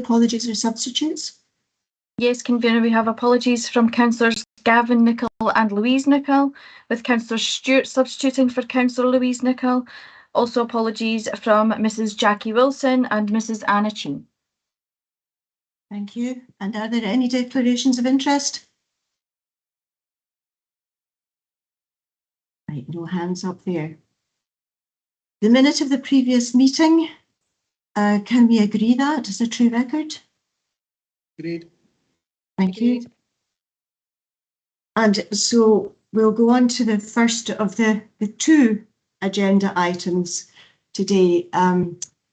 apologies or substitutes? Yes, Convener, we have apologies from Councillors Gavin Nicholl and Louise Nicholl, with Councillor Stewart substituting for Councillor Louise Nicholl. Also apologies from Mrs. Jackie Wilson and Mrs. Anna Cheen. Thank you. And are there any declarations of interest? Right, no hands up there. The minute of the previous meeting, can we agree that is a true record? Agreed. Thank you. And so we'll go on to the first of the two agenda items today.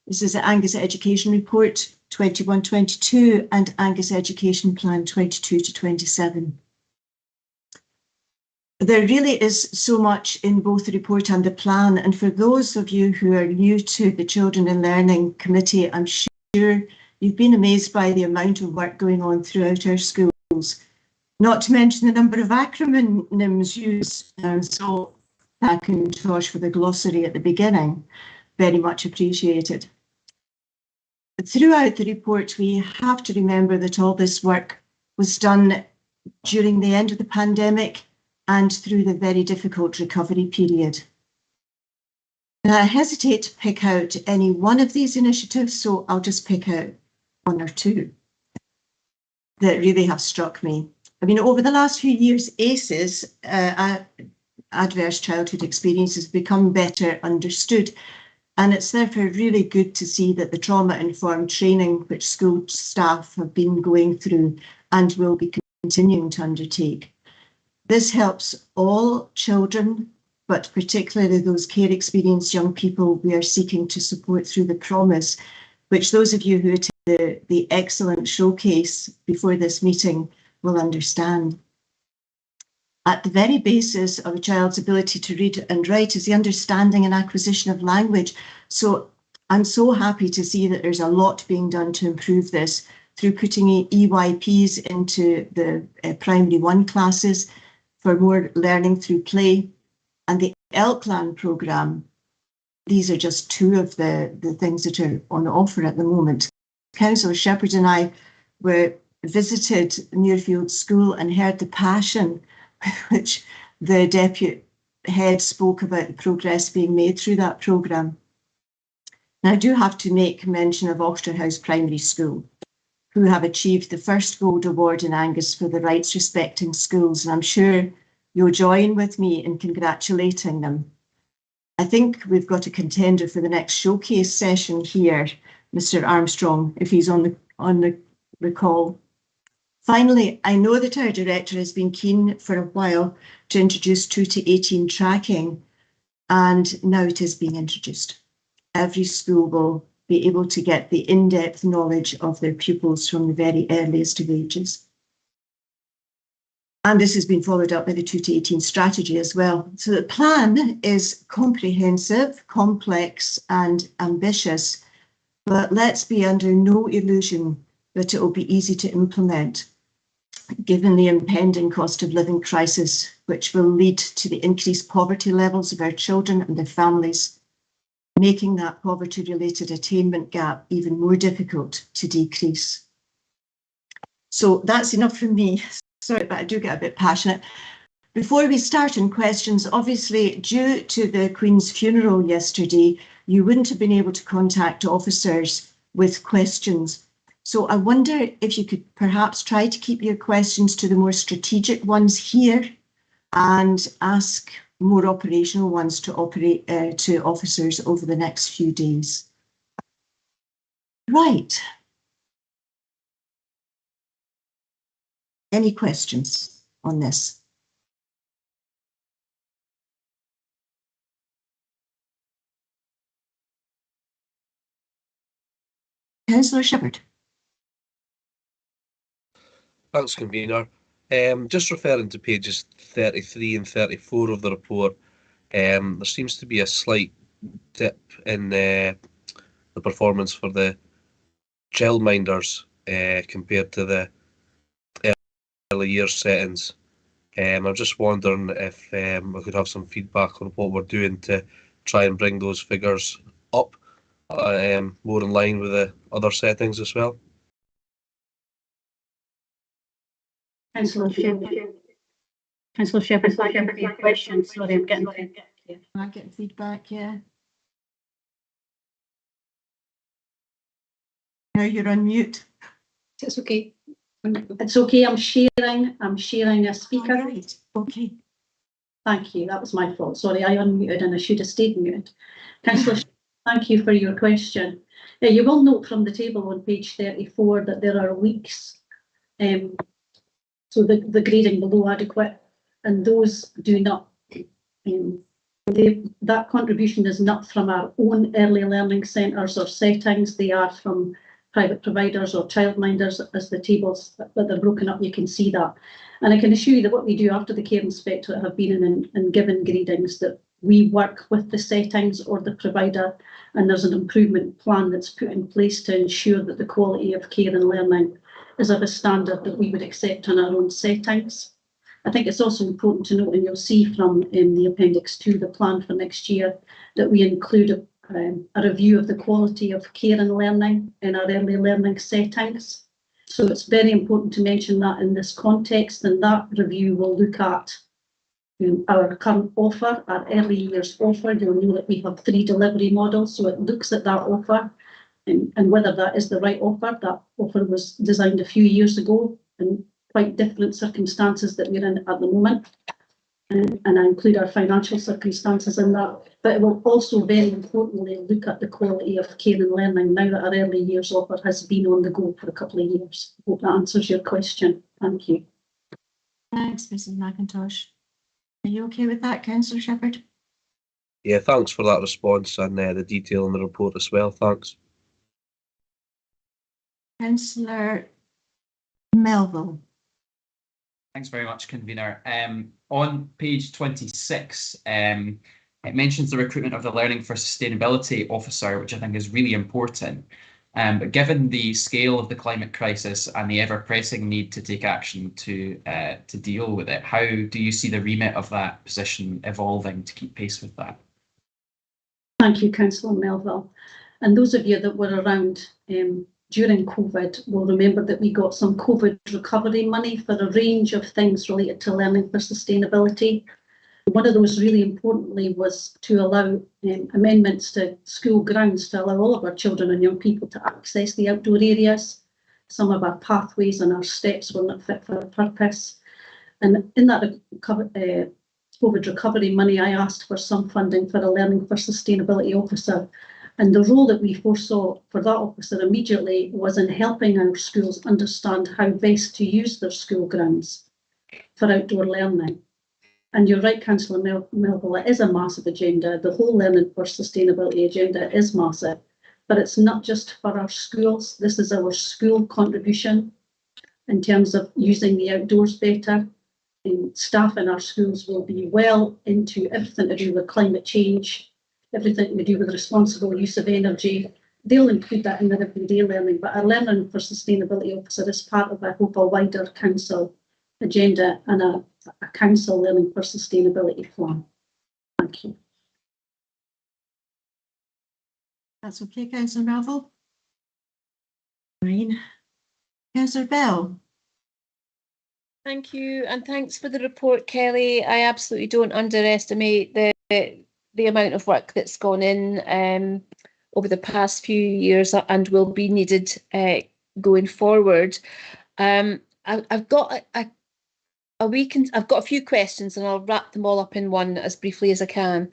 This is the Angus Education Report 21-22 and Angus Education Plan 22-27. There really is so much in both the report and the plan, and for those of you who are new to the Children and Learning Committee, I'm sure you've been amazed by the amount of work going on throughout our schools, not to mention the number of acronyms used. So thank you, Tosh, for the glossary at the beginning. Very much appreciated. Throughout the report, we have to remember that all this work was done during the end of the pandemic and through the very difficult recovery period. Now, I hesitate to pick out any one of these initiatives, so I'll just pick out one or two that really have struck me. I mean, over the last few years, ACEs, Adverse Childhood Experiences, become better understood. And it's therefore really good to see that the trauma-informed training which school staff have been going through and will be continuing to undertake. This helps all children, but particularly those care experienced young people we are seeking to support through the promise, which those of you who attended the excellent showcase before this meeting will understand. At the very basis of a child's ability to read and write is the understanding and acquisition of language. So I'm so happy to see that there's a lot being done to improve this through putting EYPs into the primary 1 classes for more learning through play, and the ELCLAN programme. These are just two of the things that are on offer at the moment. Councillor Shepherd and I visited Muirfield School and heard the passion which the deputy head spoke about the progress being made through that programme. Now, I do have to make mention of Oxterhouse Primary School, who have achieved the first Gold Award in Angus for the Rights Respecting Schools, and I'm sure you'll join with me in congratulating them. I think we've got a contender for the next showcase session here, Mr. Armstrong, if he's on the call. Finally, I know that our director has been keen for a while to introduce 2 to 18 tracking, and now it is being introduced. Every school will be able to get the in-depth knowledge of their pupils from the very earliest of ages. And this has been followed up by the 2 to 18 strategy as well. So the plan is comprehensive, complex and ambitious, but let's be under no illusion that it will be easy to implement, given the impending cost of living crisis, which will lead to the increased poverty levels of our children and their families, making that poverty-related attainment gap even more difficult to decrease. So that's enough from me. Sorry, but I do get a bit passionate. Before we start on questions, obviously, due to the Queen's funeral yesterday, you wouldn't have been able to contact officers with questions. So I wonder if you could perhaps try to keep your questions to the more strategic ones here and ask more operational ones to officers over the next few days. Right. Any questions on this? Councillor Shepherd. Thanks, Convener. Just referring to pages 33 and 34 of the report, there seems to be a slight dip in the performance for the childminders compared to the early years settings. I'm just wondering if we could have some feedback on what we're doing to try and bring those figures up more in line with the other settings as well. Councillor Shepherd. Councillor Shepherd, thank you for your question. Sorry, I'm getting feedback. I'm getting feedback, yeah. Now you're on mute. It's okay. It's okay. I'm sharing a speaker. Right, okay. Thank you. That was my fault. Sorry, I unmuted and I should have stayed muted. Councillor, thank you for your question. You will note from the table on page 34 that there are leaks. So the grading below adequate, and those do not. That contribution is not from our own early learning centres or settings. They are from private providers or childminders, as the tables that they're broken up, you can see that. And I can assure you that what we do after the care inspectorate have been in and given gradings, that we work with the settings or the provider, and there's an improvement plan that's put in place to ensure that the quality of care and learning is of a standard that we would accept in our own settings. I think it's also important to note, and you'll see from the Appendix 2, the plan for next year, that we include a review of the quality of care and learning in our early learning settings. So it's very important to mention that in this context, and that review will look at our current offer, our early years offer. You'll know that we have 3 delivery models, so it looks at that offer and whether that is the right offer. That offer was designed a few years ago in quite different circumstances that we're in at the moment. And I include our financial circumstances in that, but it will also very importantly look at the quality of care and learning now that our early years offer has been on the go for a couple of years. I hope that answers your question. Thank you. Thanks, Mrs McIntosh. Are you okay with that, Councillor Shepherd? Yeah, thanks for that response and the detail in the report as well. Thanks. Councillor Melville. Thanks very much, Convener. On page 26, it mentions the recruitment of the Learning for Sustainability officer, which I think is really important. But given the scale of the climate crisis and the ever-pressing need to take action to deal with it, how do you see the remit of that position evolving to keep pace with that? Thank you, Councillor Melville. And those of you that were around during COVID will remember that we got some COVID recovery money for a range of things related to learning for sustainability. One of those, really importantly, was to allow amendments to school grounds to allow all of our children and young people to access the outdoor areas. Some of our pathways and our steps were not fit for purpose. And in that COVID recovery money, I asked for some funding for a Learning for Sustainability officer. And the role that we foresaw for that officer immediately was in helping our schools understand how best to use their school grounds for outdoor learning. And you're right, Councillor Melville, it is a massive agenda. The whole Learning for Sustainability agenda is massive, but it's not just for our schools. This is our school contribution in terms of using the outdoors better. And staff in our schools will be well into everything to do with climate change, everything to do with responsible use of energy. They'll include that in their everyday learning, but our Learning for Sustainability officer is part of, I hope, a wider council agenda and a council Learning for Sustainability plan. Thank you. That's okay, Councillor Melville. Fine. Councillor Bell. Thank you, and thanks for the report, Kelly. I absolutely don't underestimate the amount of work that's gone in over the past few years and will be needed going forward. I've got a few questions, and I'll wrap them all up in one as briefly as I can.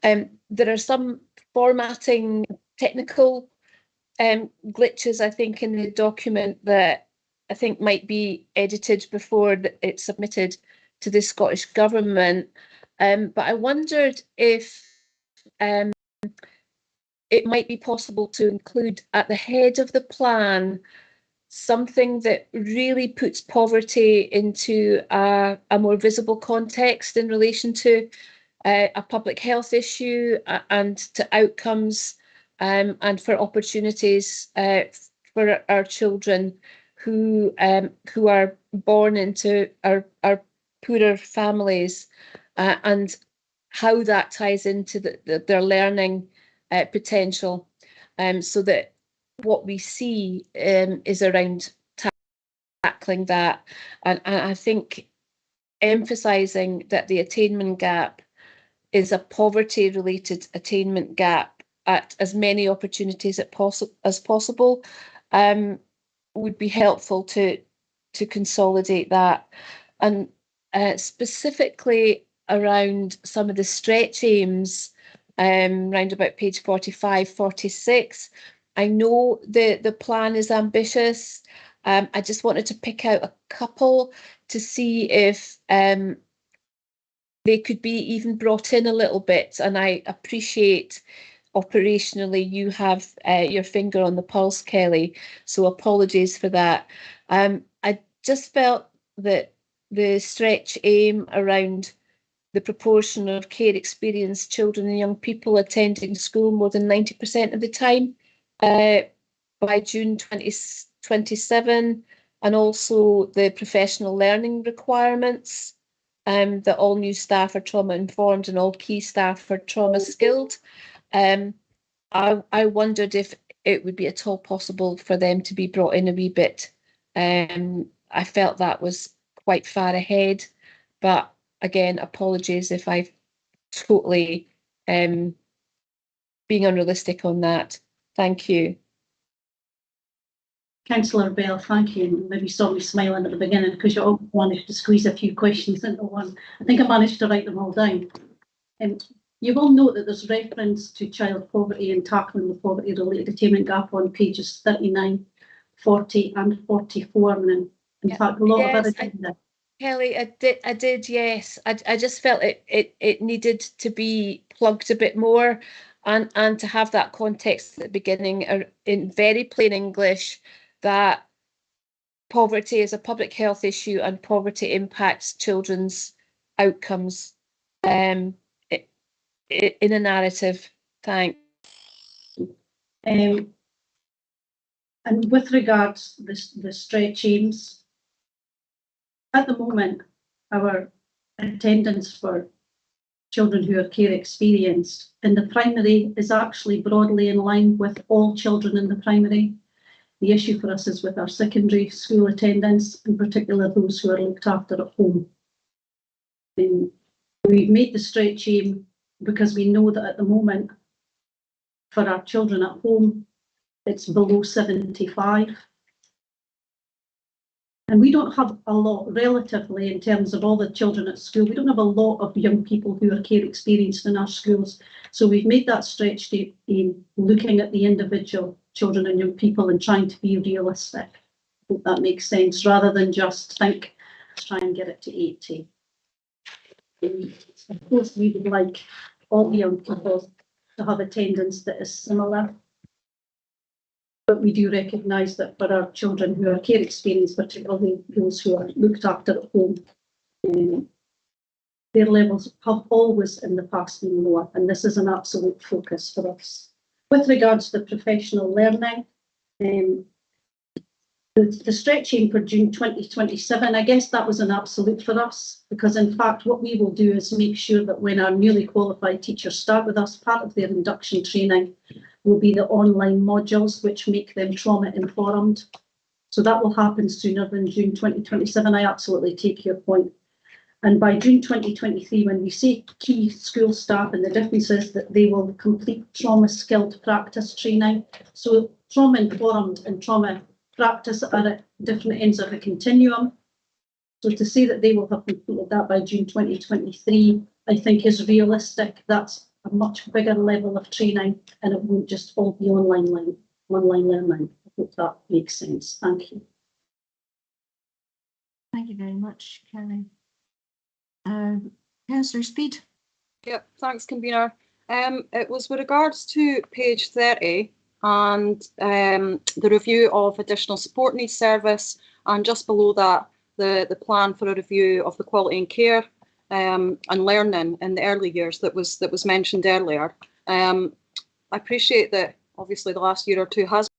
There are some formatting technical glitches, I think, in the document that I think might be edited before it's submitted to the Scottish Government. But I wondered if it might be possible to include at the head of the plan something that really puts poverty into a more visible context in relation to a public health issue and to outcomes and for opportunities for our children who are born into our poorer families, and how that ties into their learning potential, so that what we see is around tackling that. And I think emphasising that the attainment gap is a poverty-related attainment gap at as many opportunities as possible would be helpful to consolidate that. And specifically around some of the stretch aims, round about page 45, 46, I know the plan is ambitious. I just wanted to pick out a couple to see if they could be even brought in a little bit. And I appreciate operationally you have your finger on the pulse, Kelly, so apologies for that. I just felt that the stretch aim around the proportion of care experienced children and young people attending school more than 90% of the time by June 2027, and also the professional learning requirements, that all new staff are trauma informed and all key staff are trauma skilled. I wondered if it would be at all possible for them to be brought in a wee bit. I felt that was quite far ahead, but again, apologies if I've totally being unrealistic on that. Thank you. Councillor Bell, thank you. Maybe saw me smiling at the beginning because you all managed to squeeze a few questions into one. I think I managed to write them all down. You will note that there's reference to child poverty and tackling the poverty-related attainment gap on pages 39, 40 and 44. And in fact, a lot of other things there. Kelly, I did, yes. I just felt it needed to be plugged a bit more and to have that context at the beginning in very plain English that poverty is a public health issue and poverty impacts children's outcomes in a narrative. Thanks. And with regards to the stretch aims, at the moment, our attendance for children who are care experienced in the primary is actually broadly in line with all children in the primary. The issue for us is with our secondary school attendance, in particular those who are looked after at home. And we've made the stretch aim because we know that at the moment, for our children at home, it's below 75. And we don't have a lot, relatively, in terms of all the children at school, we don't have a lot of young people who are care experienced in our schools. So we've made that stretch aim looking at the individual children and young people and trying to be realistic. I hope that makes sense, rather than just think, let's try and get it to 80. Of course, we would like all the young people to have attendance that is similar. But we do recognise that for our children who are care experienced, particularly those who are looked after at home, their levels have always in the past been lower, and this is an absolute focus for us. With regards to the professional learning, the stretch aim for June 2027, I guess that was an absolute for us, because in fact what we will do is make sure that when our newly qualified teachers start with us, part of their induction training will be the online modules which make them trauma informed. So that will happen sooner than June 2027. I absolutely take your point. And by June 2023, when we say key school staff, and the difference is that they will complete trauma skilled practice training. So trauma informed and trauma practice are at different ends of a continuum. So to say that they will have completed that by June 2023, I think is realistic. That's a much bigger level of training, and it won't just all be online learning. I hope that makes sense. Thank you. Thank you very much, Kelly. Councillor Speed. Yep, thanks, convener. It was with regards to page 30 and the review of additional support needs service, and just below that, the plan for a review of the quality and care and learning in the early years that was mentioned earlier. I appreciate that obviously the last year or two has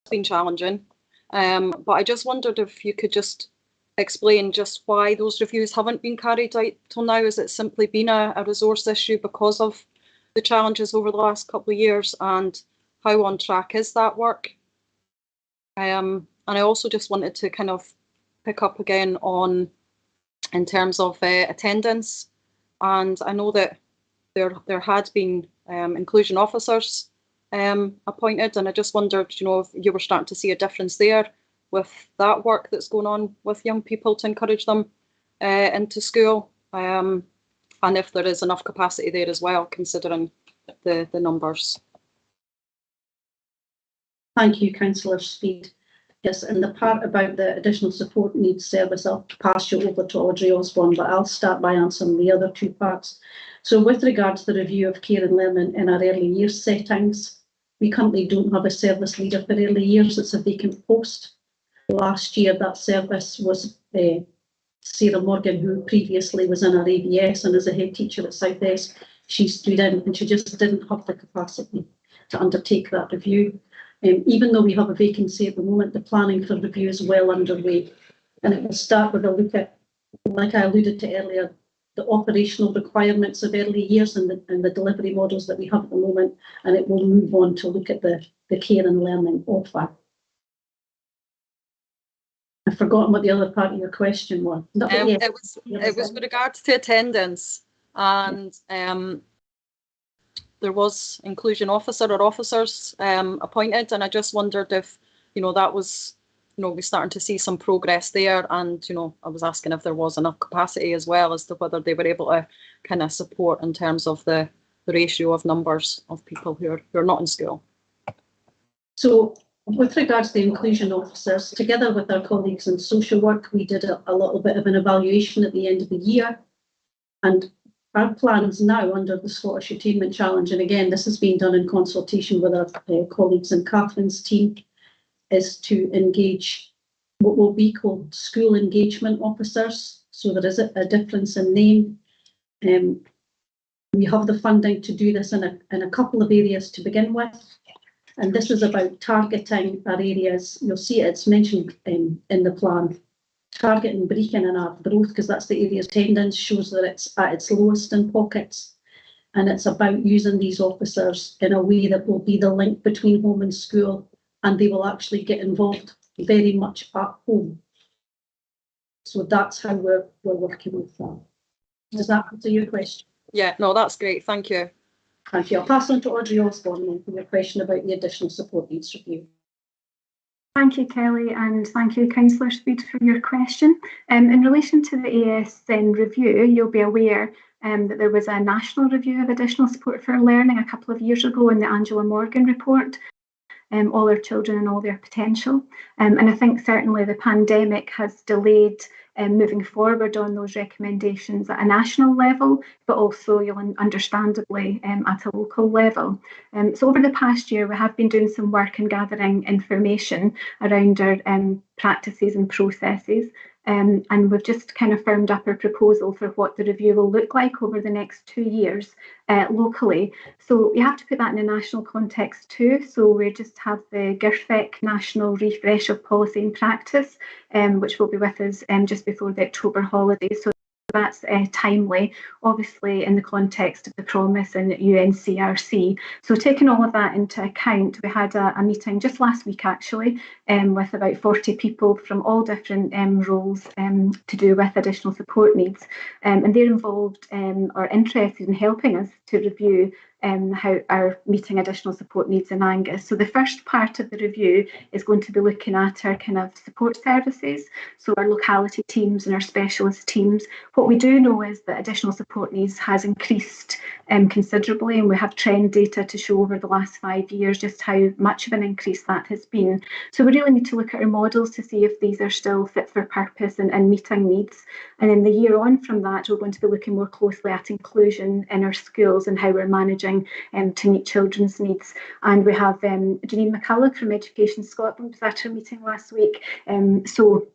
been challenging, but I just wondered if you could just explain just why those reviews haven't been carried out till now. Has it simply been a resource issue because of the challenges over the last couple of years, and how on track is that work? And I also just wanted to kind of pick up again on in terms of attendance. And I know that there had been inclusion officers appointed, and I just wondered, you know, if you were starting to see a difference there with that work that's going on with young people to encourage them into school, and if there is enough capacity there as well, considering the numbers. Thank you, Councillor Speed. Yes, and the part about the additional support needs service, I'll pass you over to Audrey Osborne, but I'll start by answering the other two parts. So with regards to the review of care and learning in our early years settings, we currently don't have a service leader for early years. It's a vacant post. Last year, that service was Sarah Morgan, who previously was in our ABS and is a head teacher at South Esk. She stood in and she just didn't have the capacity to undertake that review. Even though we have a vacancy at the moment, the planning for review is well underway. And it will start with a look at, like I alluded to earlier, the operational requirements of early years and the delivery models that we have at the moment. And it will move on to look at the care and learning offer. I've forgotten what the other part of your question was. It was with regards to attendance, and there was inclusion officer or officers appointed, and I just wondered if, you know, that was, you know, we're starting to see some progress there, and, you know, I was asking if there was enough capacity as well as to whether they were able to kind of support in terms of the ratio of numbers of people who are not in school. So with regards to the inclusion officers, together with our colleagues in social work, we did a little bit of an evaluation at the end of the year, and our plans now under the Scottish Attainment Challenge, and again, this has been done in consultation with our colleagues in Catherine's team, is to engage what will be called school engagement officers. So there is a difference in name. We have the funding to do this in a couple of areas to begin with. And this is about targeting our areas. You'll see it's mentioned in the plan. Targeting Brechin and Arbroath, because that's the area's attendance shows that it's at its lowest in pockets. And it's about using these officers in a way that will be the link between home and school, and they will actually get involved very much at home. So that's how we're working with that. Does that answer your question? Yeah, no, that's great. Thank you. Thank you. I'll pass on to Audrey Osborne for your question about the additional support needs review. Thank you, Kelly, and thank you, Councillor Speed, for your question. In relation to the ASN review, you'll be aware that there was a national review of additional support for learning a couple of years ago in the Angela Morgan report, All Our Children and All Their Potential. And I think certainly the pandemic has delayed moving forward on those recommendations at a national level, but also, understandably, at a local level. So over the past year, we have been doing some work in gathering information around our practices and processes. And we've just kind of firmed up our proposal for what the review will look like over the next 2 years locally. So you have to put that in a national context too. So we just have the GIRFEC National Refresh of Policy and Practice, which will be with us just before the October holidays. So that's timely, obviously in the context of the promise in UNCRC. So taking all of that into account, we had a meeting just last week actually with about 40 people from all different roles to do with additional support needs, and they're involved or interested in helping us to review how our meeting additional support needs in Angus. So the first part of the review is going to be looking at our kind of support services, so our locality teams and our specialist teams. What we do know is that additional support needs has increased considerably, and we have trend data to show over the last 5 years just how much of an increase that has been. So we really need to look at our models to see if these are still fit for purpose and meeting needs. And in the year on from that, we're going to be looking more closely at inclusion in our schools and how we're managing to meet children's needs. And we have Janine McCulloch from Education Scotland was at our meeting last week. So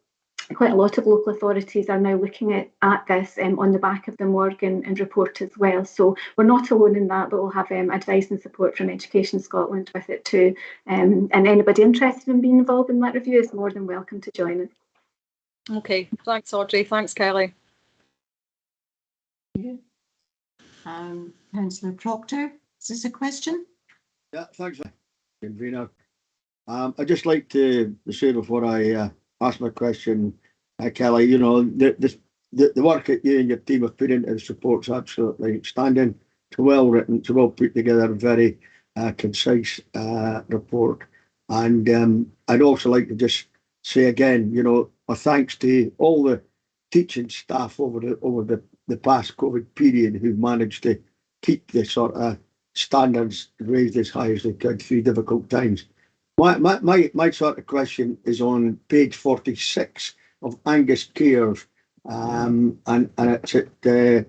quite a lot of local authorities are now looking at this on the back of the Morgan report as well. So we're not alone in that, but we'll have advice and support from Education Scotland with it too. And anybody interested in being involved in that review is more than welcome to join us. Okay, thanks Audrey, thanks Kelly. Councillor Proctor, is this a question? Yeah, thanks, convener. I'd just like to say before I ask my question, Kelly, you know, the work that you and your team have put into the support's absolutely outstanding. It's well written, it's well put together, very concise report. And I'd also like to just say again, you know, my thanks to all the teaching staff over the past COVID period who've managed to keep the sort of standards raised as high as they could through difficult times. My sort of question is on page 46 of Angus Cares, and it's at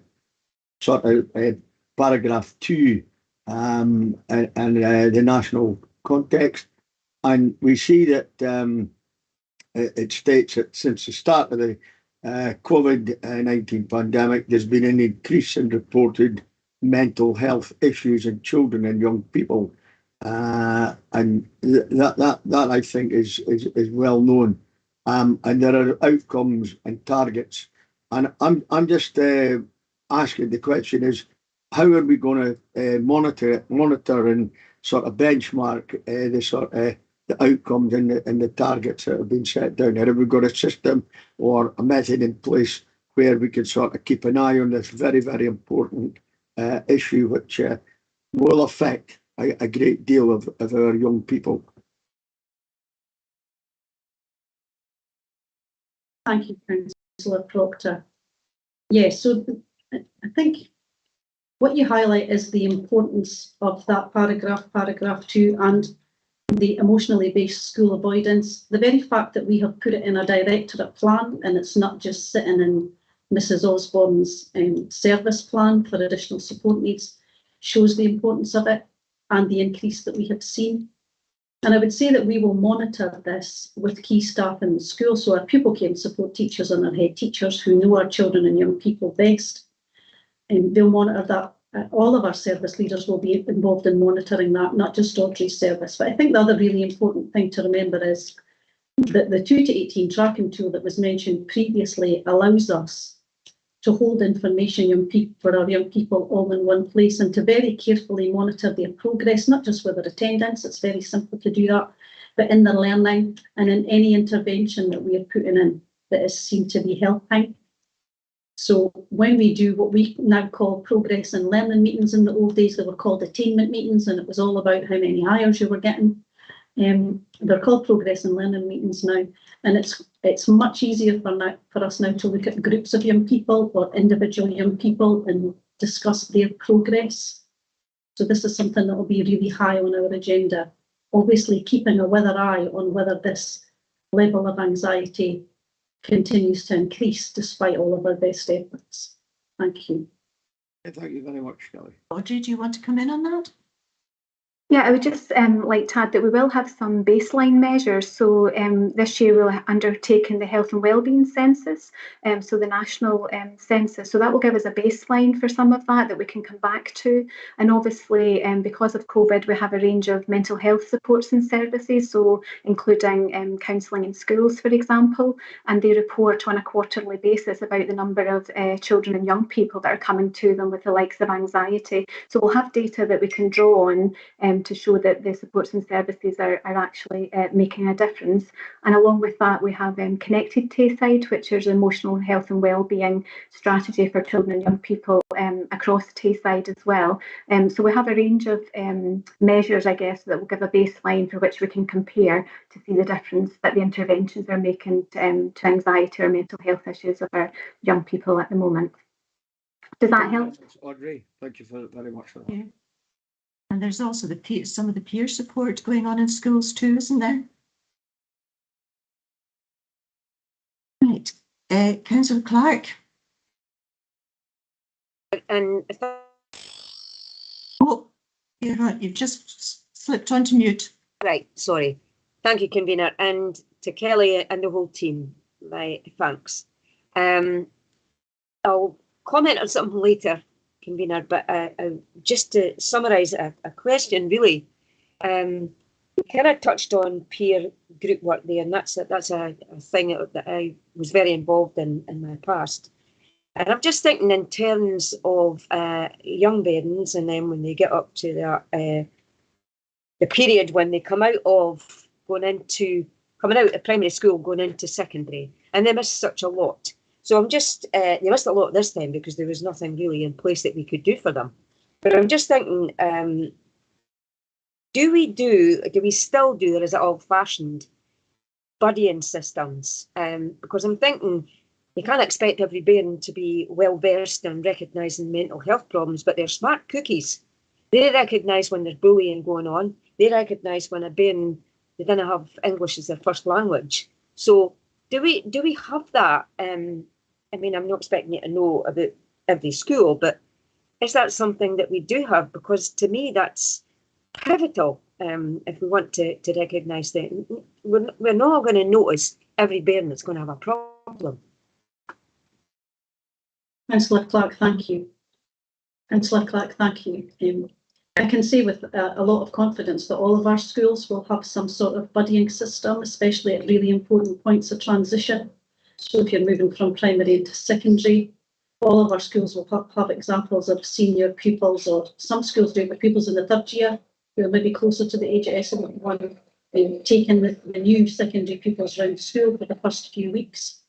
sort of paragraph 2 and the national context. And we see that it states that since the start of the COVID-19 pandemic, there's been an increase in reported mental health issues in children and young people. And that I think is well known. And there are outcomes and targets. And I'm just asking, the question is, how are we going to monitor and sort of benchmark the outcomes and the targets that have been set down? Have we got a system or a method in place where we can sort of keep an eye on this very, very important issue, which will affect a great deal of our young people? Thank you, Councillor Proctor. Yes, so I think what you highlight is the importance of that paragraph 2, and the emotionally based school avoidance. The very fact that we have put it in a directorate plan and it's not just sitting in Mrs. Osborne's service plan for additional support needs shows the importance of it and the increase that we have seen. And I would say that we will monitor this with key staff in the school, so our pupil care and support teachers and our head teachers who know our children and young people best. And they'll monitor that. All of our service leaders will be involved in monitoring that, not just Audrey's service. But I think the other really important thing to remember is that the 2 to 18 tracking tool that was mentioned previously allows us to hold information for our young people all in one place and to very carefully monitor their progress, not just with their attendance, it's very simple to do that, but in their learning and in any intervention that we are putting in that is seen to be helping. So when we do what we now call progress and learning meetings, in the old days they were called attainment meetings, and it was all about how many hours you were getting. They're called progress and learning meetings now, and it's much easier for us now to look at groups of young people or individual young people and discuss their progress. So this is something that will be really high on our agenda, obviously keeping a weather eye on whether this level of anxiety continues to increase despite all of our best efforts. Thank you. Thank you very much, Kelly. Audrey, do you want to come in on that? Yeah, I would just like to add that we will have some baseline measures. So this year we'll undertake the health and wellbeing census, so the national census. So that will give us a baseline for some of that we can come back to. And obviously, because of COVID, we have a range of mental health supports and services, so including counselling in schools, for example, and they report on a quarterly basis about the number of children and young people that are coming to them with the likes of anxiety. So we'll have data that we can draw on to show that the supports and services are actually making a difference. And along with that, we have Connected Tayside, which is an emotional health and wellbeing strategy for children and young people across Tayside as well. So we have a range of measures, I guess, that will give a baseline for which we can compare to see the difference that the interventions are making to anxiety or mental health issues of our young people at the moment. Does that help? Audrey, thank you very much for that. Yeah. And there's also some of the peer support going on in schools too, isn't there? Right, Councillor Clark. And Oh, you're right. You've just slipped onto mute. right, sorry. Thank you, convener, and to Kelly and the whole team. My thanks. I'll comment on something later, convener, but just to summarise a question, really. Kind of touched on peer group work there, and that's a thing that I was very involved in my past. And I'm just thinking in terms of young parents, and then when they get up to the period when they come out of coming out of primary school, going into secondary, and they missed such a lot. So I'm just, they missed a lot this time because there was nothing really in place that we could do for them. But I'm just thinking, do we still do there is it old-fashioned buddying systems? Because I'm thinking you can't expect every parent to be well versed in recognising mental health problems, but they're smart cookies. They recognise when there's bullying going on. They recognise when a parent, they don't have English as their first language. So do we have that? I mean, I'm not expecting you to know about every school, but is that something that we do have? Because to me, that's pivotal. If we want to recognise that we're not going to notice every parent that's going to have a problem. Councillor Clark, thank you. Councillor Clark, thank you. I can say with a lot of confidence that all of our schools will have some sort of buddying system, especially at really important points of transition. So if you're moving from primary into secondary, all of our schools will have examples of senior pupils, or some schools do it with pupils in the third year who are maybe closer to the age of SN1, taking the new secondary pupils around school for the first few weeks,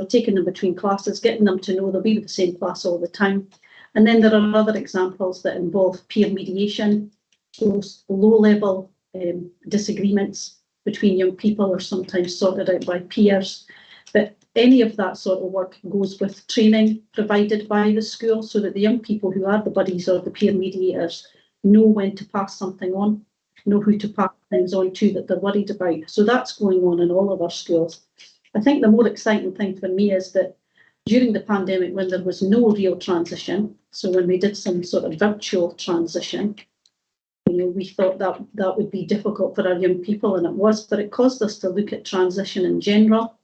taking them between classes, getting them to know they'll be with the same class all the time. And then there are other examples that involve peer mediation, those low-level disagreements between young people are sometimes sorted out by peers. But any of that sort of work goes with training provided by the school so that the young people who are the buddies or the peer mediators know when to pass something on, know who to pass things on to that they're worried about. So that's going on in all of our schools. I think the more exciting thing for me is that during the pandemic, when there was no real transition, so when we did some sort of virtual transition, we thought that would be difficult for our young people, and it was, but it caused us to look at transition in general.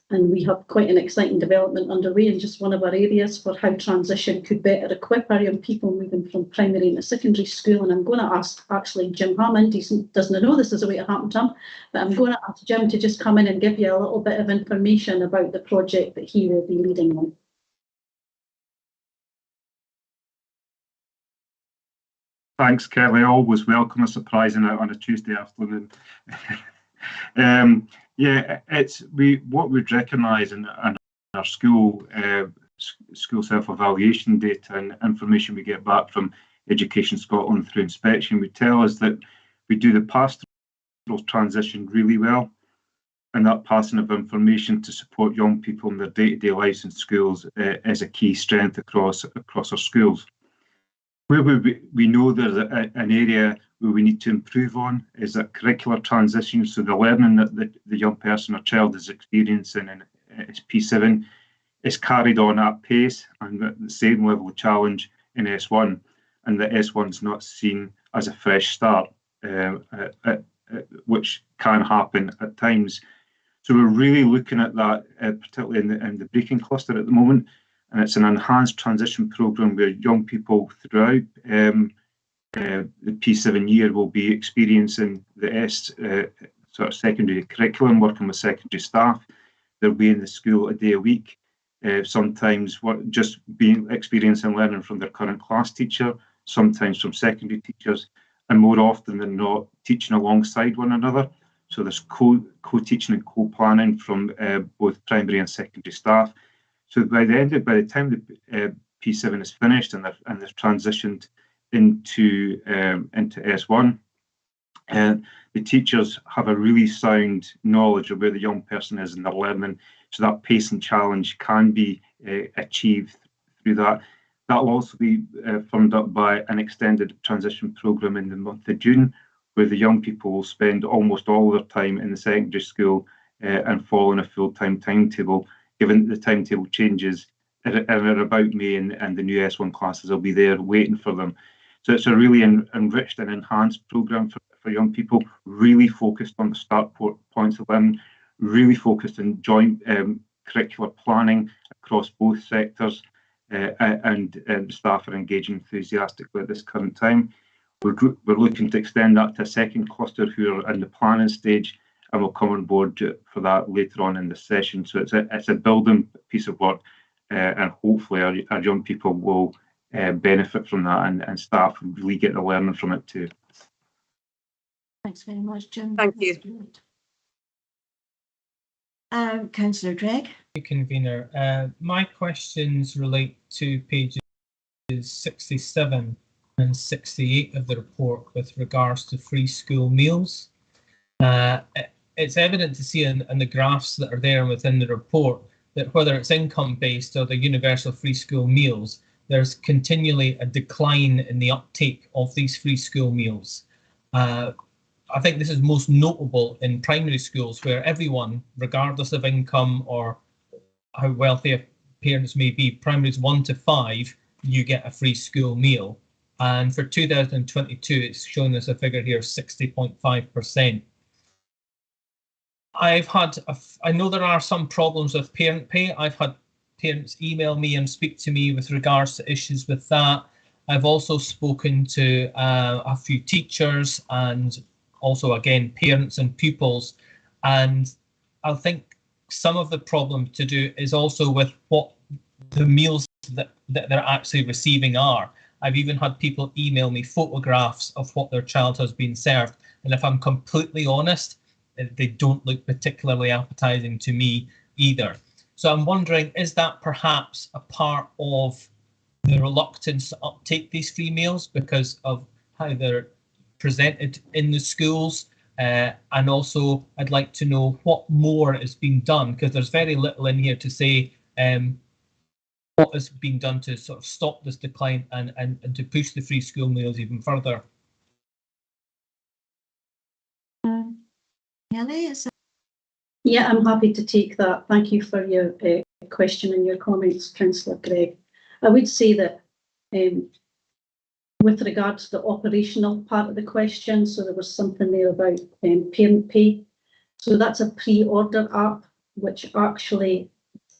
And we have quite an exciting development underway in just one of our areas for how transition could better equip our young people moving from primary into secondary school. And I'm going to ask actually Jim Hammond, he doesn't know this is a way to happen to him, but I'm going to ask Jim to just come in and give you a little bit of information about the project that he will be leading on. Thanks, Kelly. I always welcome a surprising out on a Tuesday afternoon. Yeah, what we'd recognise in our school self-evaluation data and information we get back from Education Scotland through inspection would tell us that we do the pastoral transition really well, and that passing of information to support young people in their day-to-day lives in schools is a key strength across our schools. Where we know there's an area where we need to improve on is that curricular transition, so the learning that the young person or child is experiencing in its P7 is carried on at pace and at the same level of challenge in S1, and that S1 is not seen as a fresh start, which can happen at times. So we're really looking at that, particularly in the breaking cluster at the moment, and it's an enhanced transition programme where young people throughout the P7 year will be experiencing the sort of secondary curriculum, working with secondary staff. They'll be in the school a day a week, sometimes just experiencing learning from their current class teacher, sometimes from secondary teachers, and more often than not, teaching alongside one another. So there's co-teaching and co-planning from both primary and secondary staff. So by the time the P7 is finished and they've transitioned into S1, the teachers have a really sound knowledge of where the young person is in their learning, so that pace and challenge can be achieved through that. That will also be firmed up by an extended transition programme in the month of June, where the young people will spend almost all their time in the secondary school and follow a full-time timetable, given that the timetable changes at about May, and the new S1 classes will be there waiting for them. So it's a really enriched and enhanced programme for young people, really focused on the start points of learning, really focused on joint curricular planning across both sectors, and staff are engaging enthusiastically at this current time. We're looking to extend that to a second cluster who are in the planning stage, and we'll come on board for that later on in the session. So it's a building piece of work, and hopefully our young people will benefit from that, and staff really get the learning from it too. Thanks very much, Jim. Thank you. Councillor Gregg. Thank you, Convener. My questions relate to pages 67 and 68 of the report with regards to free school meals. It's evident to see in the graphs that are there within the report that whether it's income-based or the universal free school meals, there's continually a decline in the uptake of these free school meals. I think this is most notable in primary schools where everyone, regardless of income or how wealthy parents may be, primaries 1 to 5, you get a free school meal. And for 2022, it's shown as a figure here of 60.5%. I know there are some problems with parent pay. I've had parents email me and speak to me with regards to issues with that. I've also spoken to a few teachers and also, again, parents and pupils. And I think some of the problem to do is also with what the meals that they're actually receiving are. I've even had people email me photographs of what their child has been served. And if I'm completely honest, they don't look particularly appetizing to me either. So I'm wondering, is that perhaps a part of the reluctance to uptake these free meals because of how they're presented in the schools? And also, I'd like to know what more is being done, because there's very little in here to say what is being done to sort of stop this decline and to push the free school meals even further. Kelly, is Yeah, I'm happy to take that. Thank you for your question and your comments, Councillor Gregg. I would say that with regard to the operational part of the question, so there was something there about parent pay. So that's a pre-order app, which actually,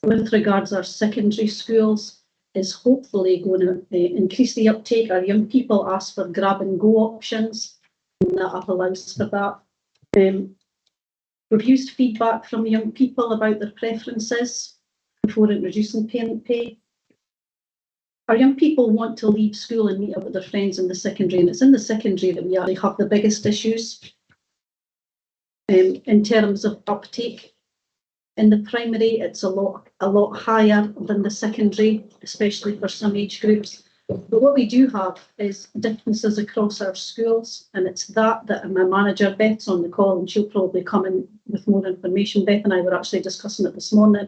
with regards to our secondary schools, is hopefully going to increase the uptake. Our young people ask for grab and go options, and that app allows for that. We've used feedback from young people about their preferences before introducing parent pay. Our young people want to leave school and meet up with their friends in the secondary, and it's in the secondary that we actually have the biggest issues in terms of uptake. In the primary, it's a lot higher than the secondary, especially for some age groups. But what we do have is differences across our schools, and it's that my manager, Beth's on the call, and she'll probably come in with more information. Beth and I were actually discussing it this morning.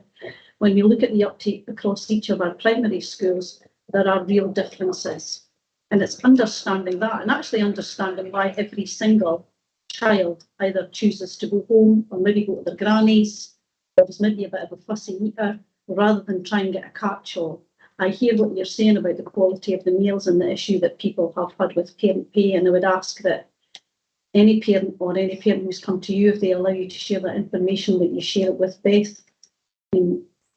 When we look at the uptake across each of our primary schools, there are real differences. And it's understanding that and actually understanding why every single child either chooses to go home or maybe go to their grannies, or there's maybe a bit of a fussy meter, rather than try and get a catch-all. I hear what you're saying about the quality of the meals and the issue that people have had with parent pay, and I would ask that any parent who's come to you, if they allow you to share that information, that you share it with Beth,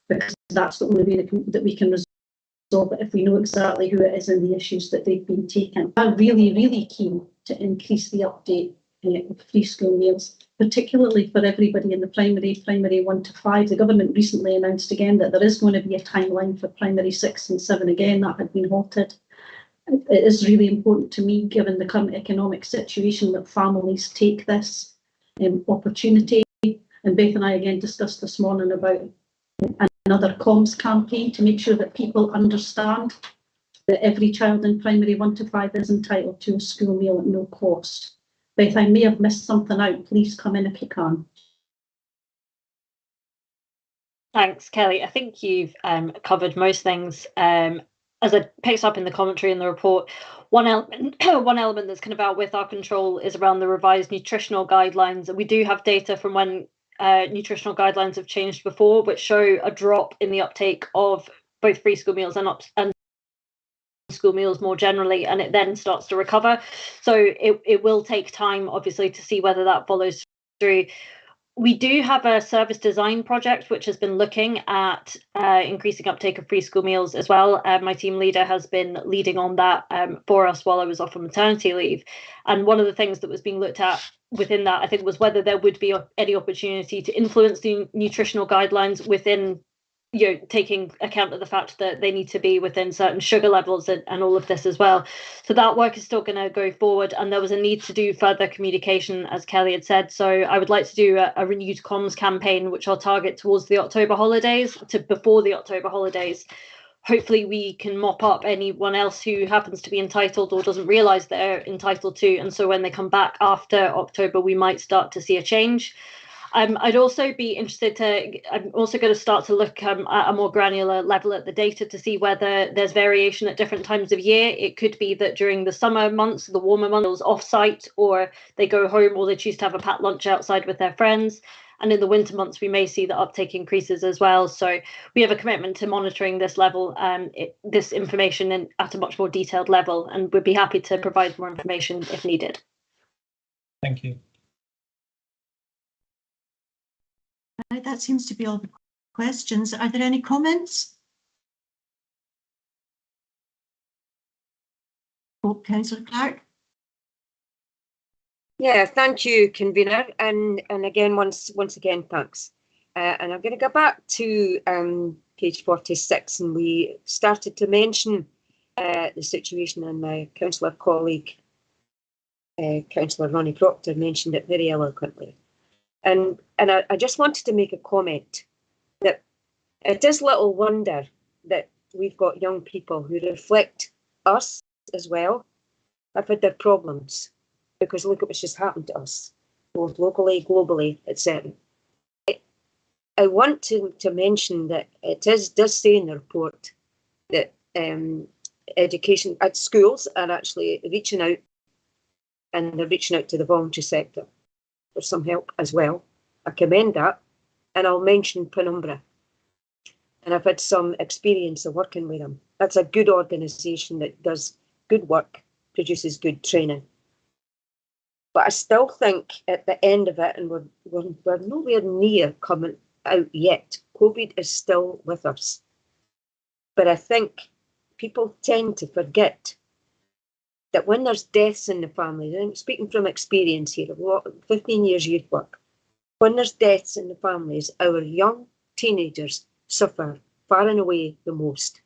because that's the only way that we can resolve it, if we know exactly who it is and the issues that they've been taken. I'm really, really keen to increase the update of free school meals, particularly for everybody in the primary 1 to 5. The government recently announced again that there is going to be a timeline for primary 6 and 7 again. That had been halted. It is really important to me, given the current economic situation, that families take this opportunity. And Beth and I again discussed this morning about another comms campaign to make sure that people understand that every child in primary 1 to 5 is entitled to a school meal at no cost. Beth, I may have missed something out. Please come in if you can. Thanks, Kelly. I think you've covered most things. As it picks up in the commentary in the report, one element that's kind of out with our control is around the revised nutritional guidelines. We do have data from when nutritional guidelines have changed before, which show a drop in the uptake of both free school meals and school meals more generally, and it then starts to recover. So it will take time, obviously, to see whether that follows through. We do have a service design project which has been looking at increasing uptake of free school meals as well. My team leader has been leading on that for us while I was off on maternity leave. And one of the things that was being looked at within that, I think, was whether there would be any opportunity to influence the nutritional guidelines within taking account of the fact that they need to be within certain sugar levels and all of this as well. So that work is still going to go forward, and there was a need to do further communication, as Kelly had said. So I would like to do a renewed comms campaign, which I'll target towards the October holidays, to before the October holidays. Hopefully we can mop up anyone else who happens to be entitled or doesn't realise they're entitled to, and so when they come back after October, we might start to see a change. I'd also be interested I'm also going to start to look at a more granular level at the data to see whether there's variation at different times of year. It could be that during the summer months, the warmer months, off-site, or they go home, or they choose to have a packed lunch outside with their friends. And in the winter months, we may see the uptake increases as well. So we have a commitment to monitoring this level, this information at a much more detailed level, and we'd be happy to provide more information if needed. Thank you. Right, that seems to be all the questions. Are there any comments? Oh, Councillor Clark. Yeah, thank you, convener, and again, once again, thanks. And I'm going to go back to page 46, and we started to mention the situation, and my councillor colleague, Councillor Ronnie Proctor, mentioned it very eloquently. And I just wanted to make a comment that it is little wonder that we've got young people who reflect us as well, have had their problems, because look at what's just happened to us, both locally, globally, etc. I want to mention that it does say in the report that education at schools are actually reaching out, and they're reaching out to the voluntary sector for some help as well. I commend that, and I'll mention Penumbra. And I've had some experience of working with them. That's a good organisation that does good work, produces good training. But I still think at the end of it, and we're nowhere near coming out yet. COVID is still with us. But I think people tend to forget that when there's deaths in the family, and I'm speaking from experience here, 15 years youth work, when there's deaths in the families, our young teenagers suffer far and away the most.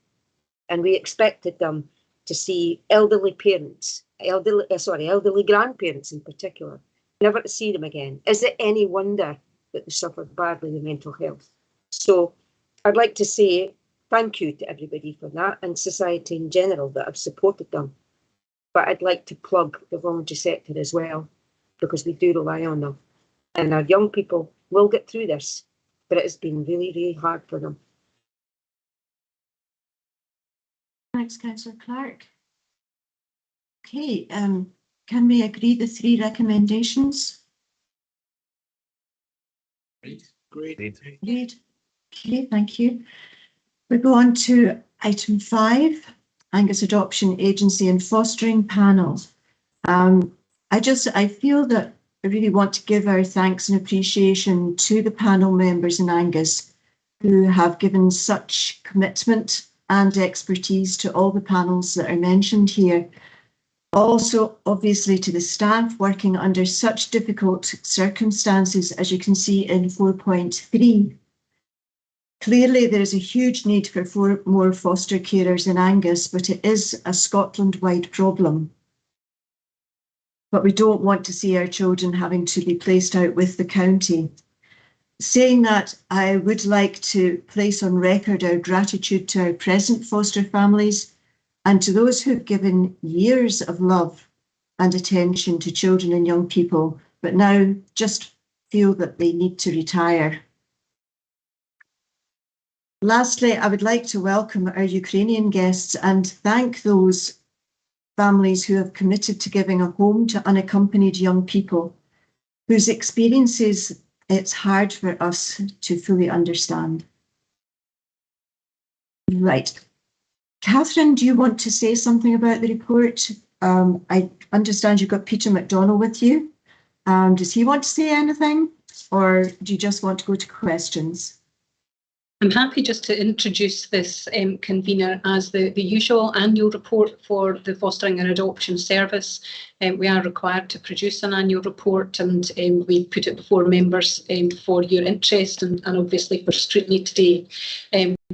And we expected them to see elderly parents, elderly grandparents in particular, never to see them again. Is it any wonder that they suffered badly with mental health? So I'd like to say thank you to everybody for that, and society in general that have supported them. But I'd like to plug the voluntary sector as well, because we do rely on them. And our young people will get through this, but it has been really, really hard for them. Thanks, Councillor Clark. Okay, can we agree the 3 recommendations? Great. Okay, thank you. We go on to item 5, Angus Adoption Agency and Fostering Panel. I feel that I really want to give our thanks and appreciation to the panel members in Angus who have given such commitment and expertise to all the panels that are mentioned here. Also, obviously, to the staff working under such difficult circumstances, as you can see in 4.3. Clearly, there is a huge need for more foster carers in Angus, but it is a Scotland-wide problem. But we don't want to see our children having to be placed out with the county. Saying that, I would like to place on record our gratitude to our present foster families and to those who've given years of love and attention to children and young people, but now just feel that they need to retire. Lastly, I would like to welcome our Ukrainian guests and thank those families who have committed to giving a home to unaccompanied young people whose experiences it's hard for us to fully understand. Right. Catherine, do you want to say something about the report? I understand you've got Peter McDonnell with you. Does he want to say anything, or do you just want to go to questions? I'm happy just to introduce this convener as the usual annual report for the Fostering and Adoption Service. We are required to produce an annual report, and we put it before members for your interest and obviously for scrutiny today.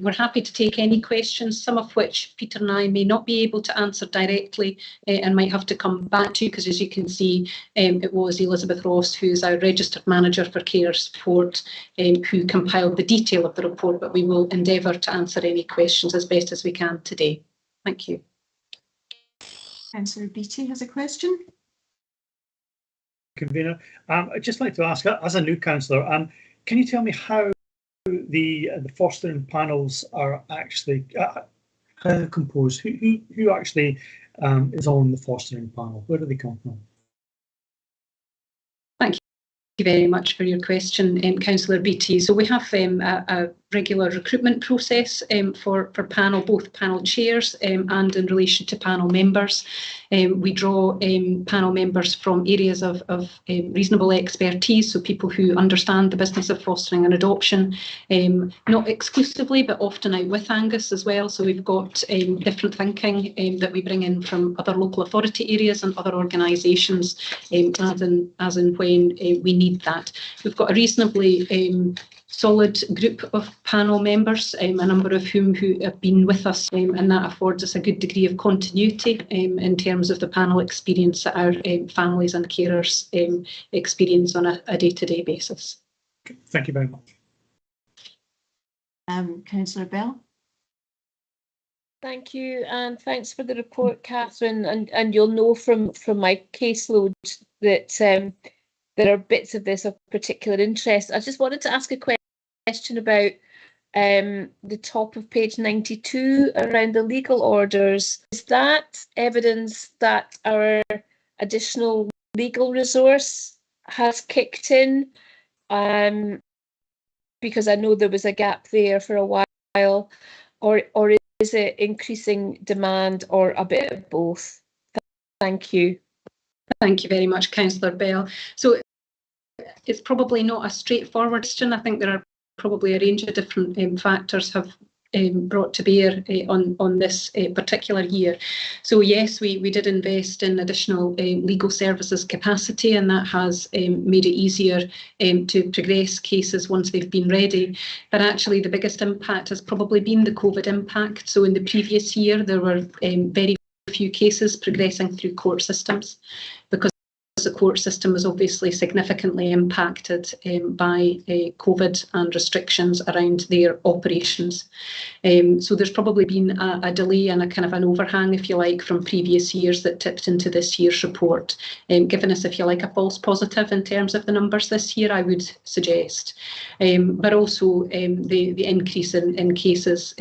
We're happy to take any questions, some of which Peter and I may not be able to answer directly and might have to come back to, because as you can see, it was Elizabeth Ross, who's our Registered Manager for Care Support, who compiled the detail of the report, but we will endeavour to answer any questions as best as we can today. Thank you. Councillor Beattie has a question. Convener, I'd just like to ask, as a new councillor, can you tell me how the fostering panels are actually composed? Who actually is on the fostering panel? Where do they come from? Thank you very much for your question, Councillor Beattie. So we have a regular recruitment process for panel, both panel chairs and in relation to panel members. We draw panel members from areas of reasonable expertise, so people who understand the business of fostering and adoption, not exclusively, but often out with Angus as well. So we've got different thinking that we bring in from other local authority areas and other organisations as and when we need that. We've got a reasonably solid group of panel members, a number of whom who have been with us, and that affords us a good degree of continuity in terms of the panel experience that our families and carers experience on a day-to-day basis. Thank you very much. Councillor Bell. Thank you, and thanks for the report, Catherine. And you'll know from my caseload that there are bits of this of particular interest. I just wanted to ask a question about the top of page 92 around the legal orders. Is that evidence that our additional legal resource has kicked in? Because I know there was a gap there for a while, or is it increasing demand, or a bit of both? Thank you. Thank you very much, Councillor Bell. So it's probably not a straightforward question. I think there are probably a range of different factors have brought to bear on this particular year. So yes, we did invest in additional legal services capacity, and that has made it easier to progress cases once they've been ready. But actually the biggest impact has probably been the COVID impact. So in the previous year there were very few cases progressing through court systems, because the court system was obviously significantly impacted by COVID and restrictions around their operations. So there's probably been a delay and a kind of an overhang, if you like, from previous years that tipped into this year's report, giving us, if you like, a false positive in terms of the numbers this year, I would suggest. But also the increase in cases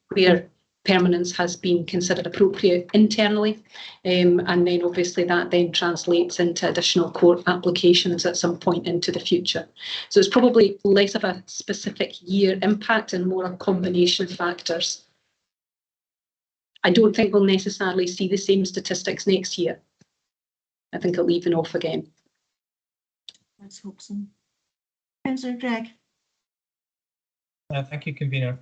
where permanence has been considered appropriate internally, and then obviously that then translates into additional court applications at some point into the future. So it's probably less of a specific year impact and more a combination of factors. I don't think we'll necessarily see the same statistics next year. I think it'll even off again. Let's hope so. Councillor Gregg. Thank you, Convener.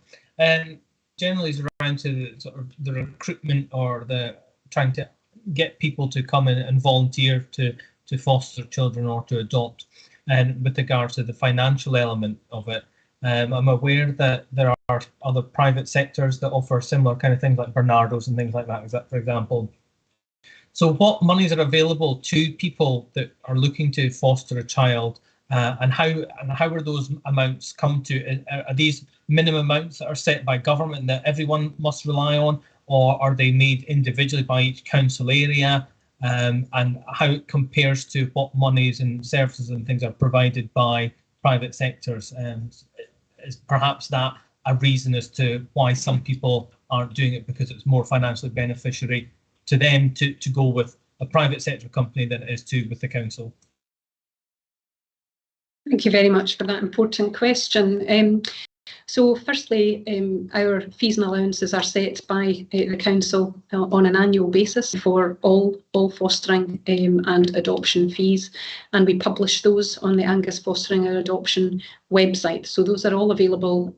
Generally is around to the recruitment, or the trying to get people to come in and volunteer to foster children or to adopt. And with regards to the financial element of it, I'm aware that there are other private sectors that offer similar kind of things, like Bernardo's and things like that, for example. So what monies are available to people that are looking to foster a child, and how are those amounts come to? Are these minimum amounts that are set by government that everyone must rely on, or are they made individually by each council area, and how it compares to what monies and services and things are provided by private sectors? Is perhaps that a reason as to why some people aren't doing it, because it's more financially beneficiary to them to go with a private sector company than it is to with the council? Thank you very much for that important question. So firstly, our fees and allowances are set by the council on an annual basis for all fostering and adoption fees, and we publish those on the Angus Fostering and Adoption website. So those are all available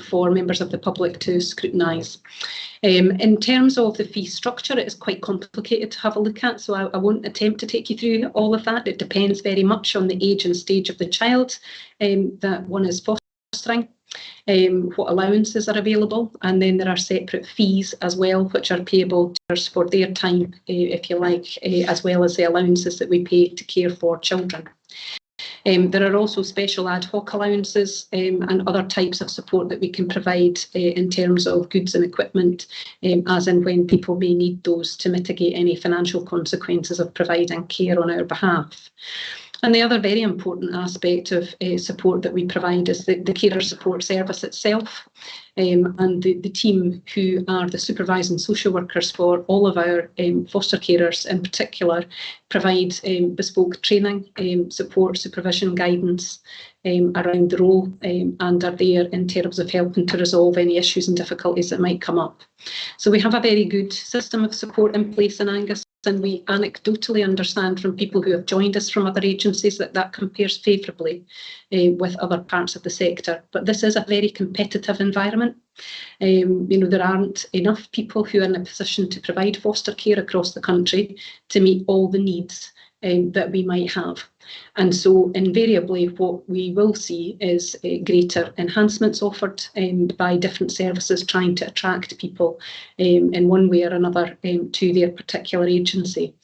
for members of the public to scrutinise. In terms of the fee structure, it is quite complicated to have a look at, so I won't attempt to take you through all of that. It depends very much on the age and stage of the child that one is fostering. What allowances are available, and then there are separate fees as well, which are payable for their time, if you like, as well as the allowances that we pay to care for children. There are also special ad hoc allowances and other types of support that we can provide in terms of goods and equipment, as and when people may need those to mitigate any financial consequences of providing care on our behalf. And the other very important aspect of support that we provide is the carer support service itself. And the team who are the supervising social workers for all of our foster carers in particular provide bespoke training, support, supervision, guidance around the role, and are there in terms of helping to resolve any issues and difficulties that might come up. So we have a very good system of support in place in Angus, and we anecdotally understand from people who have joined us from other agencies that compares favourably with other parts of the sector. But this is a very competitive environment. There aren't enough people who are in a position to provide foster care across the country to meet all the needs that we might have. And so invariably what we will see is greater enhancements offered by different services trying to attract people in one way or another to their particular agency.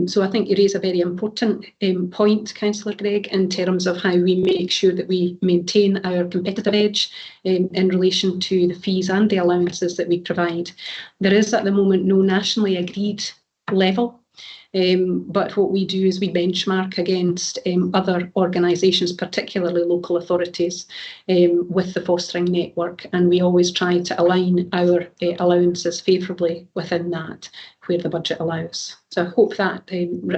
So I think you raise a very important point, Councillor Gregg, in terms of how we make sure that we maintain our competitive edge in relation to the fees and the allowances that we provide. There is at the moment no nationally agreed level. But what we do is we benchmark against other organisations, particularly local authorities, with the fostering network, and we always try to align our allowances favourably within that where the budget allows. So I hope that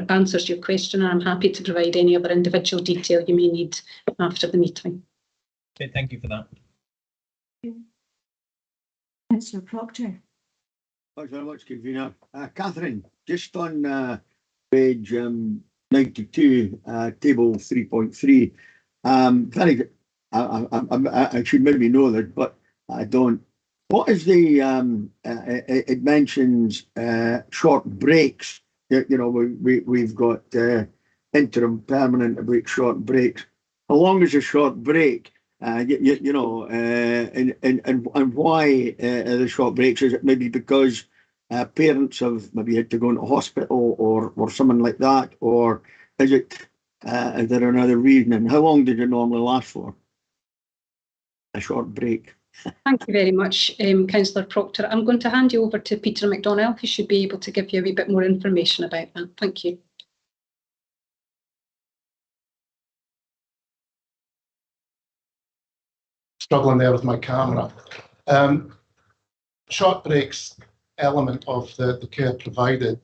answers your question, and I'm happy to provide any other individual detail you may need after the meeting. Okay, thank you for that. Councillor Proctor. Thanks very much, Convener. Catherine, just on page 92, table 3.3, I should maybe know that, but I don't. What is the, it mentions short breaks. We've got interim, permanent break, short breaks. How long is a short break? And why the short breaks? Is it maybe because parents have maybe had to go into hospital or something like that, or is there another reason? And how long did it normally last for? A short break. Thank you very much, Councillor Proctor. I'm going to hand you over to Peter McDonnell, who should be able to give you a wee bit more information about that. Thank you. Struggling there with my camera. Short breaks element of the care provided,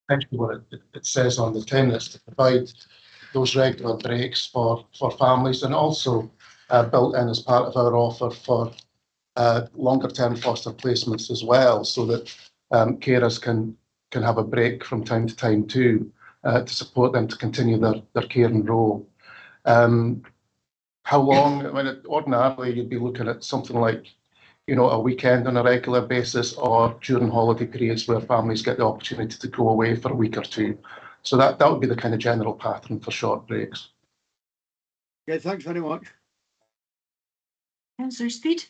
essentially what it says on the tin is to provide those regular breaks for families, and also built in as part of our offer for longer term foster placements as well, so that carers can have a break from time to time too, to support them to continue their caring role. How long? I mean, ordinarily you'd be looking at something like, a weekend on a regular basis, or during holiday periods where families get the opportunity to go away for a week or two. So that would be the kind of general pattern for short breaks. Okay, thanks very much. Councillor Speed.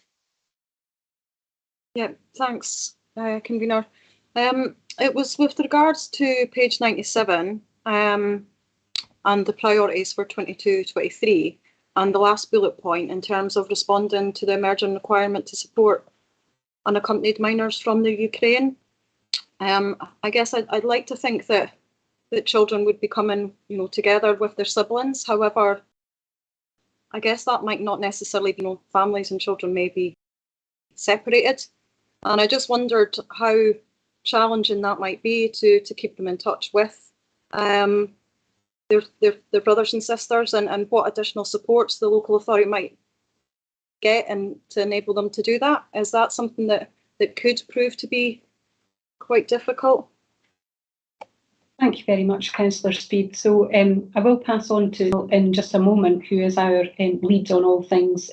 Yeah, thanks, Convener. It was with regards to page 97 and the priorities for 22-23. And the last bullet point in terms of responding to the emerging requirement to support unaccompanied minors from the Ukraine. I guess I'd like to think that children would be coming, together with their siblings. However, I guess that might not necessarily be, families and children may be separated. And I just wondered how challenging that might be to keep them in touch with their brothers and sisters, and what additional supports the local authority get and to enable them to do that? Is that something that could prove to be quite difficult? Thank you very much, Councillor Speed. So I will pass on to in just a moment, who is our lead on all things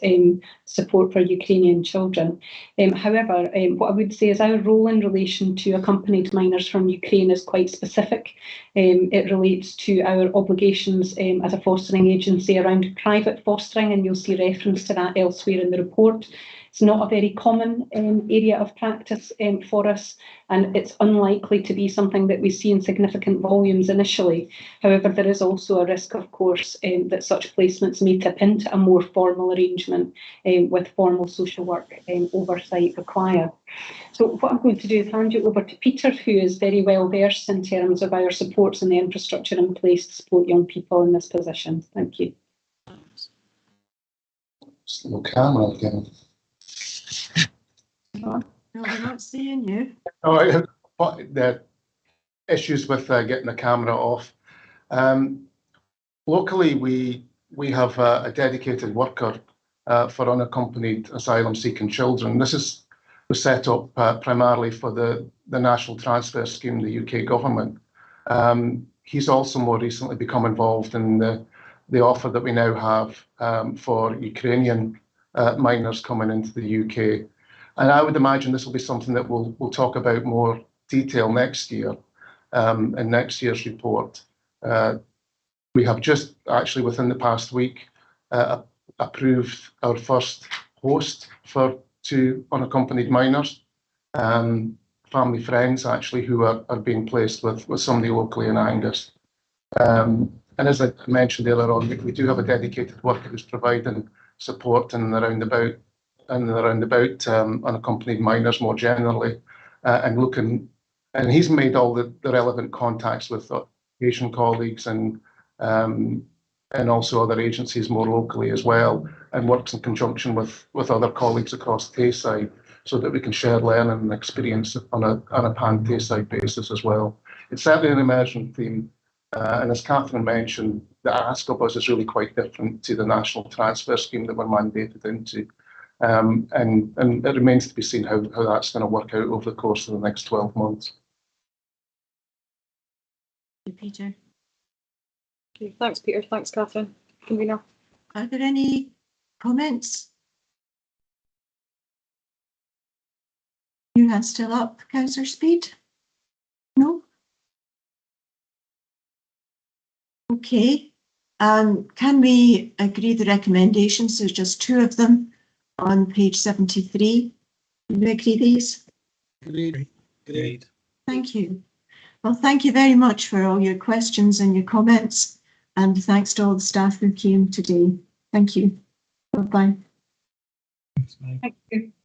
support for Ukrainian children. However, what I would say is our role in relation to accompanied minors from Ukraine is quite specific. It relates to our obligations as a fostering agency around private fostering, and you'll see reference to that elsewhere in the report. It's not a very common area of practice for us, and it's unlikely to be something that we see in significant volumes initially. However, there is also a risk, of course, that such placements may tip into a more formal arrangement with formal social work oversight required. So what I'm going to do is hand you over to Peter, who is very well versed in terms of our supports and the infrastructure in place to support young people in this position. Thank you. No camera again. No, we're not seeing you. Oh, the issues with getting the camera off. Locally, we have a dedicated worker for unaccompanied asylum-seeking children. This was set up primarily for the National Transfer Scheme, the UK government. He's also more recently become involved in the offer that we now have for Ukrainian minors coming into the UK. And I would imagine this will be something that we'll talk about more detail next year in next year's report. We have just actually within the past week approved our first host for 2 unaccompanied minors, family friends actually, who are being placed with somebody locally in Angus. And as I mentioned earlier on, we do have a dedicated worker who's providing support in and around about unaccompanied minors more generally, and he's made all the relevant contacts with Asian colleagues and also other agencies more locally as well, and works in conjunction with other colleagues across Tayside so that we can share learning and experience on a pan-Tayside basis as well. It's certainly an emergent theme, and as Catherine mentioned, the ask of us is really quite different to the National Transfer Scheme that we're mandated into. And it remains to be seen how that's going to work out over the course of the next 12 months. Thank you, Peter. Okay, thanks, Peter. Thanks, Catherine. Convener. Are there any comments? Your hand's still up, Councillor Speed? No? Okay. Can we agree the recommendations? There's just 2 of them on page 73. Can we agree these? Agreed. Agreed. Thank you. Well, thank you very much for all your questions and your comments, and thanks to all the staff who came today. Thank you. Bye-bye. Thanks, Mike. Thank you.